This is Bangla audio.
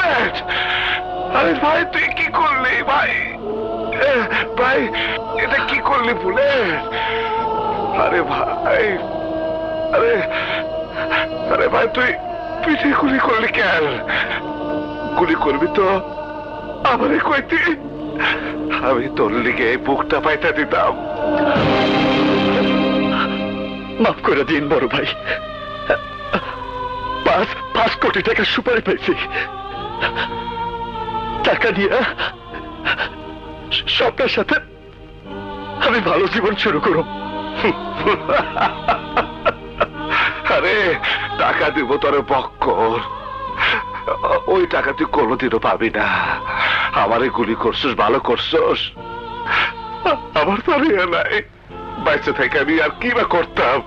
বুলেট! আরে ভাই তুই কি করলি ভাই? ভাই এটা কি করলি বুলেট? আরে ভাই, আরে আরে ভাই তুই পিঠে গুলি করলি কেন? গুলি করবি তো আমারে কইতি, আমি তোর লিগে এই বুকটা পাইতা দিতাম। মাফ করে দিন বড় ভাই, 5 কোটি টাকা সুপারি পাইছি, টাকা দিয়ে স্বপ্নের সাথে আমি ভালো জীবন শুরু করব। আরে টাকা দিব তোর বক্কর, ওই টাকা তুই কোনোদিনও পাবি না। আমারে গুলি করছস, ভালো করছস, আমার তো আর ইয়ে নাই, বাইসে থেকে আমি আর কি বা করতাম।